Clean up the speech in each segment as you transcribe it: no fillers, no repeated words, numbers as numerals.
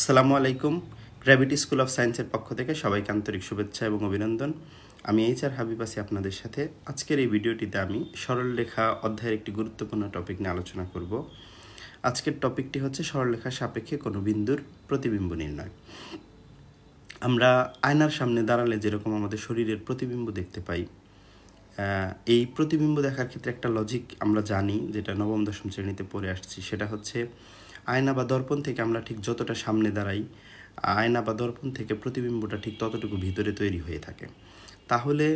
আসসালামু আলাইকুম। Gravity school of সায়েন্সের পক্ষ থেকে সবাইকে আন্তরিক শুভেচ্ছা এবং অভিনন্দন। আমি এইচআর হাবিব আছি আপনাদের সাথে। আজকের এই ভিডিওটিতে আমি সরলরেখা অধ্যায়ের একটি গুরুত্বপূর্ণ টপিক নিয়ে আলোচনা করব। আজকের টপিকটি হচ্ছে সরলরেখার সাপেক্ষে কোনো বিন্দুর প্রতিবিম্ব নির্ণয়। আমরা আয়নার সামনে দাঁড়ালে যেরকম আমাদের শরীরের প্রতিবিম্ব দেখতে পাই, এই প্রতিবিম্ব দেখার ক্ষেত্রে একটা লজিক আমরা জানি, যেটা নবম দশম শ্রেণীতে পড়ে আসছি। সেটা হচ্ছে আয়না বা দর্পণ থেকে আমরা ঠিক যতটা সামনে দাঁড়াই, আয়না বা দর্পণ থেকে প্রতিবিম্বটা ঠিক ততটুকু ভিতরে তৈরি হয়ে থাকে। তাহলে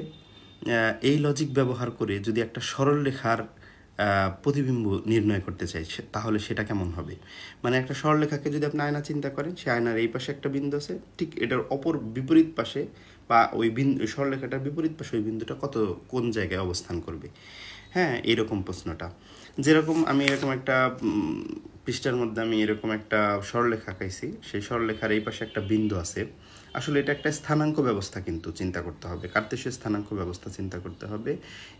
এই লজিক ব্যবহার করে যদি একটা সরলরেখার প্রতিবিম্ব নির্ণয় করতে চাই, তাহলে সেটা কেমন হবে? মানে একটা সরলরেখাকে যদি আপনি আয়না চিন্তা করেন, সে আয়নার এই পাশে একটা বিন্দু আছে, ঠিক এটার অপর বিপরীত পাশে বা ওই সরলরেখাটার বিপরীত পাশে ওই বিন্দুটা কোন জায়গায় অবস্থান করবে। হ্যাঁ, এরকম প্রশ্নটা। যেরকম আমি এরকম একটা পৃষ্ঠার মধ্যে আমি এরকম একটা সরলরেখা আঁকাইছি, সেই সরলরেখার এই পাশে একটা বিন্দু আছে। আসলে এটা একটা স্থানাঙ্ক ব্যবস্থা কিন্তু চিন্তা করতে হবে, কার্তেশীয় স্থানাঙ্ক ব্যবস্থা চিন্তা করতে হবে।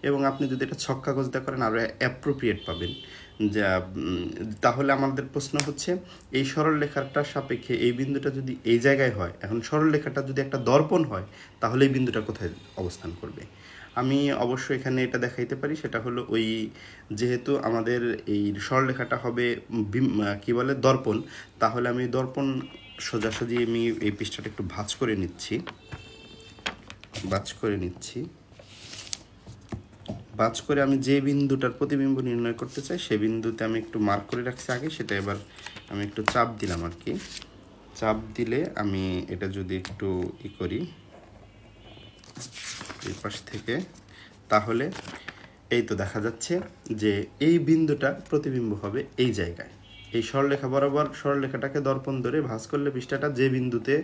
এবং আপনি যদি এটা ছক কাগজ দিয়ে করেন আরও অ্যাপ্রোপ্রিয়েট পাবেন। যা তাহলে আমাদের প্রশ্ন হচ্ছে, এই সরলরেখাটার সাপেক্ষে এই বিন্দুটা যদি এই জায়গায় হয়, এখন সরলরেখাটা যদি একটা দর্পণ হয়, তাহলে এই বিন্দুটা কোথায় অবস্থান করবে? আমি অবশ্যই এখানে এটা দেখাইতে পারি। সেটা হলো ওই, যেহেতু আমাদের এই সরলরেখাটা হবে কি বলে দর্পণ, তাহলে আমি দর্পণ সোজাসুজি আমি এই পৃষ্ঠাটা একটু ভাঁজ করে নিচ্ছি। ভাঁজ করে আমি যে বিন্দুটার প্রতিবিম্ব নির্ণয় করতে চাই সেই বিন্দুতে আমি একটু মার্ক করে রাখছি আগে, সেটা এবার আমি একটু চাপ দিলাম আর কি। চাপ দিলে আমি এটা যদি একটু করি এই পাশ থেকে, তাহলে এই তো দেখা যাচ্ছে যে এই বিন্দুটার প্রতিবিম্ব হবে এই জায়গায়। এই সরলরেখা বরাবর সরলরেখাটাকে দর্পণ ধরে ভাঁজ করলে পৃষ্ঠাটা যে বিন্দুতে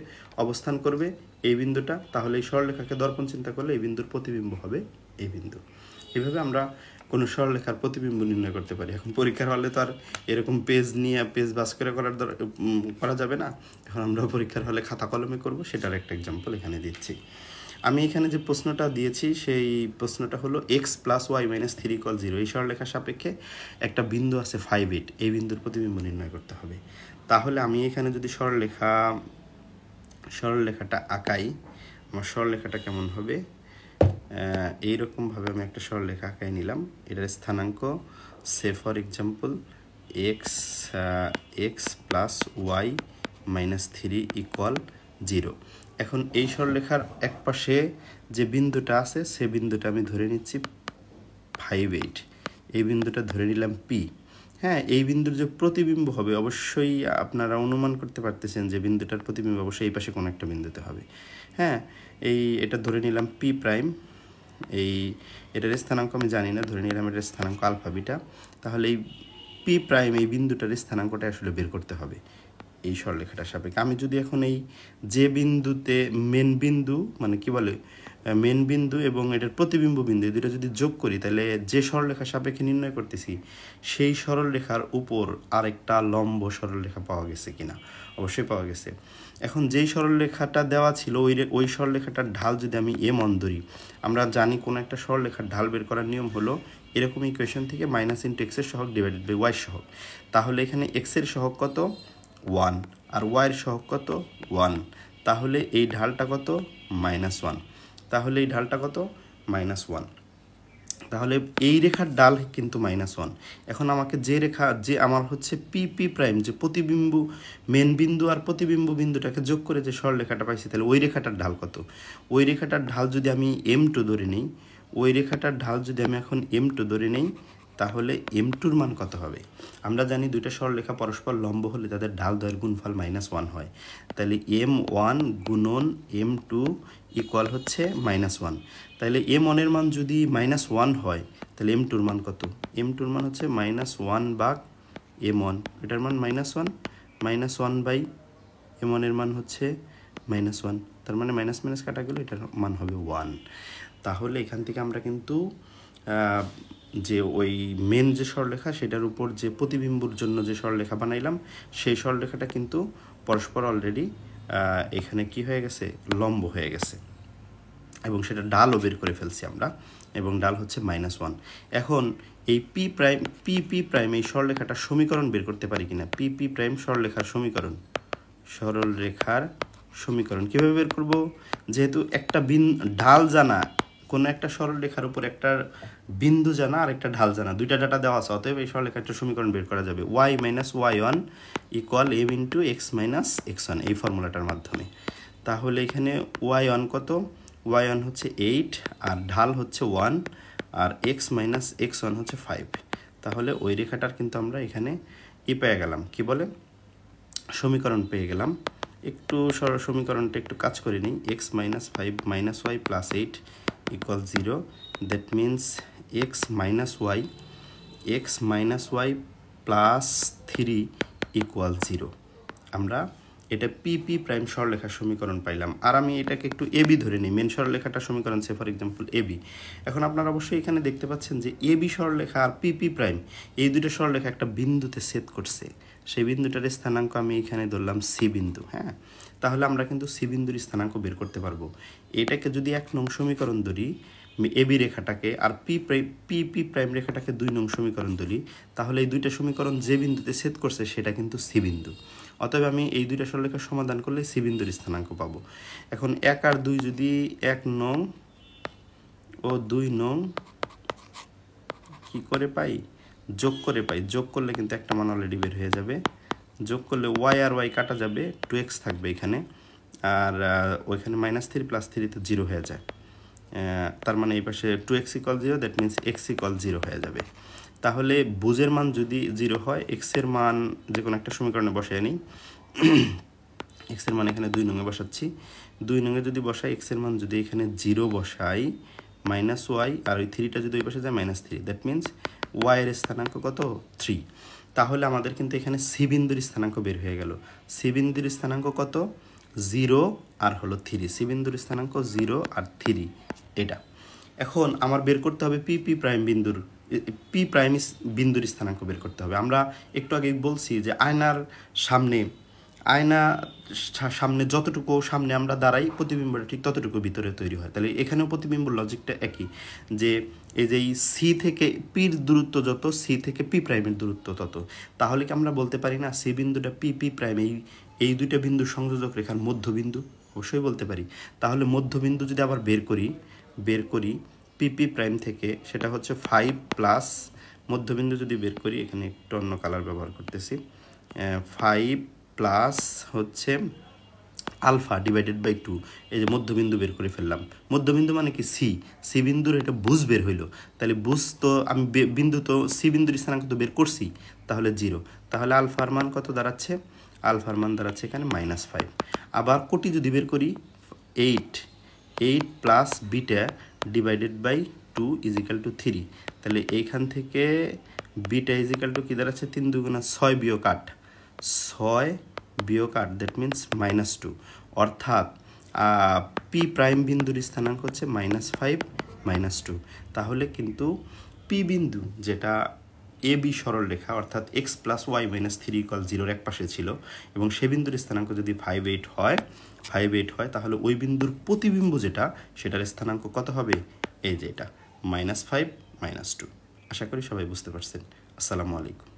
অবস্থান করবে এই বিন্দুটা, তাহলে এই সরলরেখাকে দর্পণ চিন্তা করলে এই বিন্দুর প্রতিবিম্ব হবে এই বিন্দু। এভাবে আমরা কোনো সরলরেখার প্রতিবিম্ব নির্ণয় করতে পারি। এখন পরীক্ষার হলে তো আর এরকম পেজ ভাঁজ করে করা যাবে না। এখন আমরা পরীক্ষার হলে খাতা কলমে করব, সেটার একটা এক্সাম্পল এখানে দিচ্ছি। আমি এখানে যে প্রশ্নটা দিয়েছি সেই প্রশ্নটা হলো x + y - 3 = 0। এই সরলরেখার সাপেক্ষে একটা বিন্দু আছে 5, 8, এই বিন্দুর প্রতিবিম্ব নির্ণয় করতে হবে। তাহলে আমি এখানে যদি সরলরেখাটা আঁকাই, আমার সরলরেখাটা কেমন হবে? এইরকমভাবে আমি একটা সরলরেখা আঁকাই নিলাম। এটার স্থানাঙ্ক সে ফর এক্সাম্পল x + y - 3 = 0। এখন এই সরলরেখার এক পাশে যে বিন্দুটা আছে সে বিন্দুটা আমি ধরে নিচ্ছি 5, 8, এই বিন্দুটা ধরে নিলাম P। হ্যাঁ, এই বিন্দুর যে প্রতিবিম্ব হবে, অবশ্যই আপনারা অনুমান করতে পারতেছেন যে বিন্দুটার প্রতিবিম্ব অবশ্যই এই পাশে কোনো একটা বিন্দুতে হবে। হ্যাঁ, এটা ধরে নিলাম P'। এটার স্থানাঙ্ক আমি জানি না, ধরে নিলাম এটার স্থানাঙ্ক আলফা বিটা। তাহলে এই P', এই বিন্দুটার স্থানাঙ্কটা আসলে বের করতে হবে এই সরলরেখাটার সাপেক্ষে। আমি যদি এখন এই যে বিন্দুতে মেন বিন্দু এবং এটার প্রতিবিম্ব বিন্দু, এই দুটো যদি যোগ করি, তাহলে যে সরলরেখার সাপেক্ষে নির্ণয় করতেছি সেই সরলরেখার উপর আরেকটা লম্ব সরলরেখা পাওয়া গেছে কিনা? অবশ্যই পাওয়া গেছে। এখন যেই সরলরেখাটা দেওয়া ছিল ওই সরলরেখাটার ঢাল যদি আমি m1 ধরি, আমরা জানি কোনো একটা সরলরেখার ঢাল বের করার নিয়ম হলো এরকম ইকুয়েশন থেকে -x এর সহগ / y সহগ। তাহলে এখানে x এর সহগ কত? 1, আর y এর সহগ কত? 1। তাহলে এই ঢালটা কত? -1। তাহলে এই ঢালটা কত? -1। তাহলে এই রেখার ডাল কিন্তু -1। এখন আমাকে যে আমার হচ্ছে P', যে প্রতিবিম্ব মেন বিন্দু আর প্রতিবিম্ব বিন্দুটাকে যোগ করে যে সরলরেখাটা পাইছি, তাহলে ওই রেখাটার ঢাল কত? ওই রেখাটার ঢাল যদি আমি m2 ধরে নিই, এখন m2 ধরে নেই, তাহলে m2-র মান কত হবে? আমরা জানি দুইটা সরলরেখা পরস্পর লম্ব হলে তাদের ঢাল দ্বয়ের গুণফল -1 হয়। তাহলে m1 গুণন m2 ইকুয়াল হচ্ছে -1। তাহলে m1 এর মান যদি -1 হয়, তাহলে m2-র মান কত? m2-র মান হচ্ছে -1/m1। এটার মান -1, -1/m1 এর মান হচ্ছে -1। তার মানে মাইনাস কাটা গেলে এটার মান হবে 1। তাহলে এখান থেকে আমরা কিন্তু যে ওই মেন যে সরলরেখা সেটার উপর যে প্রতিবিম্বর জন্য যে সরলরেখা বানাইলাম, সেই সরলরেখাটা কিন্তু পরস্পর অলরেডি এখানে কি হয়ে গেছে? লম্ব হয়ে গেছে, এবং সেটা ডালও বের করে ফেলছি আমরা, এবং ডাল হচ্ছে -1। এখন এই P', এই সরলরেখাটার সমীকরণ বের করতে পারি কিনা? P' সরলরেখার সমীকরণ সরলরেখার সমীকরণ কিভাবে বের করব? যেহেতু একটা ঢাল জানা, কোনো একটা সরলরেখার উপর একটা বিন্দু জানা আর একটা ঢাল জানা, দুইটা ডাটা দেওয়া আছে, অতএব এই সরলরেখার একটা সমীকরণ বের করা যাবে y minus y1 equal m into x minus x1, এই ফর্মুলাটার মাধ্যমে। তাহলে এখানে y1 কত? y1 হচ্ছে 8 আর ঢাল হচ্ছে 1 আর x মাইনাস x1 হচ্ছে 5। তাহলে ওই রেখাটার কিন্তু আমরা এখানে পেয়ে গেলাম, কি বলে, সমীকরণ পেয়ে গেলাম। একটু সমীকরণটা একটু কাজ করে নিই। X minus 5 minus Y plus 8 equal 0। That means X minus Y plus 3 equal 0। আমরা এটা পি প্রাইম সরলরেখার সমীকরণ পাইলাম। আর আমি এটাকে একটু এবি ধরে নিই, মেন সরলরেখাটার সমীকরণ সে ফর এক্সাম্পল এবি। এখন আপনারা অবশ্যই এখানে দেখতে পাচ্ছেন যে এবি সরলরেখা আর পি প্রাইম এই দুটো সরলরেখা একটা বিন্দুতে ছেদ করছে। সেই বিন্দুটার স্থানাঙ্ক আমি এখানে ধরলাম সি বিন্দু। হ্যাঁ, তাহলে আমরা কিন্তু সি বিন্দুর স্থানাঙ্ক বের করতে পারবো। এটাকে যদি 1 নং সমীকরণ ধরি এবি রেখাটাকে, আর পি প্রাইম রেখাটাকে 2 নং সমীকরণ ধরি, তাহলে এই দুইটা সমীকরণ যে বিন্দুতে ছেদ করছে সেটা কিন্তু সি বিন্দু। অতএব আমি এই দুইটা সরলরেখার সমাধান করলে সি বিন্দুর স্থানাঙ্ক পাবো। এখন 1 আর 2 যদি 1 নং ও 2 নং কি করে পাই? যোগ করে পাই। যোগ করলে কিন্তু একটা মান অলরেডি বের হয়ে যাবে। যোগ করলে ওয়াই আর ওয়াই কাটা যাবে, 2x থাকবে এখানে, আর ওইখানে -3 + 3 তো 0 হয়ে যায়। তার মানে এই পাশে 2x equal 0, that means x equal 0 হয়ে যাবে। তাহলে বুঝের মান যদি 0 হয়, x এর মান যে কোনো একটা সমীকরণে বসায় নিই। x এর মান এখানে 2 নঙে বসাচ্ছি। 2 নঙে যদি বসাই, x এর মান যদি এখানে 0 বসাই, -y, আর ওই 3টা যদি ওই পাশে যায় -3, দ্যাট মিনস y এর স্থানাঙ্ক কত? 3। তাহলে আমাদের কিন্তু এখানে সি বিন্দুর স্থানাঙ্ক বের হয়ে গেল। সি বিন্দুর স্থানাঙ্ক কত? 0 আর হলো 3। সি বিন্দুর স্থানাঙ্ক 0 আর 3 এটা। এখন আমার বের করতে হবে পি প্রাইম বিন্দুর স্থানাঙ্ক বের করতে হবে। আমরা একটু আগে বলছি যে আয়নার সামনে যতটুকু সামনে আমরা দাঁড়াই, প্রতিবিম্বটা ঠিক ততটুকু ভিতরে তৈরি হয়। তাহলে এখানেও প্রতিবিম্ব লজিকটা একই, যে এই যে সি থেকে পির দূরত্ব যত, সি থেকে পি প্রাইমের দূরত্ব তত। তাহলে কি আমরা বলতে পারি না সি বিন্দুটা পি প্রাইম এই দুইটা বিন্দুর সংযোজক রেখার মধ্যবিন্দু? অবশ্যই বলতে পারি। তাহলে মধ্যবিন্দু যদি আবার বের করি পি প্রাইম থেকে, সেটা হচ্ছে 5 প্লাস মধ্যবিন্দু যদি বের করি, এখানে একটু অন্য কালার ব্যবহার করতেছি, 5 প্লাস হচ্ছে আলফা ডিভাইডেড বাই 2। এই যে মধ্যবিন্দু বের করে ফেললাম। মধ্যবিন্দু মানে কি? সি বিন্দুর এটা বুঝ বের হইলো। তাহলে বুঝ তো আমি বিন্দু তো সি বিন্দুর স্থানাঙ্ক তো বের করছি, তাহলে 0। তাহলে আলফার মান কত দাঁড়াচ্ছে? আলফার মান দাঁড়াচ্ছে এখানে -5। আবার কোটি যদি বের করি, 8 plus beta divided by 2 equal to 3। তাহলে এইখান থেকে বিটা ইজিক্যাল টু কি দাঁড়াচ্ছে? 3 দুগুণা 6 বিয়োগ 8, দ্যাট মিনস -2। অর্থাৎ পি প্রাইম বিন্দুর স্থানাঙ্ক হচ্ছে -5 -2। তাহলে কিন্তু পি বিন্দু যেটা এ বি সরলরেখা, অর্থাৎ x + y - 3 = 0 এক পাশে ছিল, এবং সে বিন্দুর স্থানাঙ্ক যদি 5 8 হয়, তাহলে ওই বিন্দুর প্রতিবিম্ব যেটা, সেটার স্থানাঙ্ক কত হবে? এই যে এটা -5 -2। আশা করি সবাই বুঝতে পারছেন। আসসালামু আলাইকুম।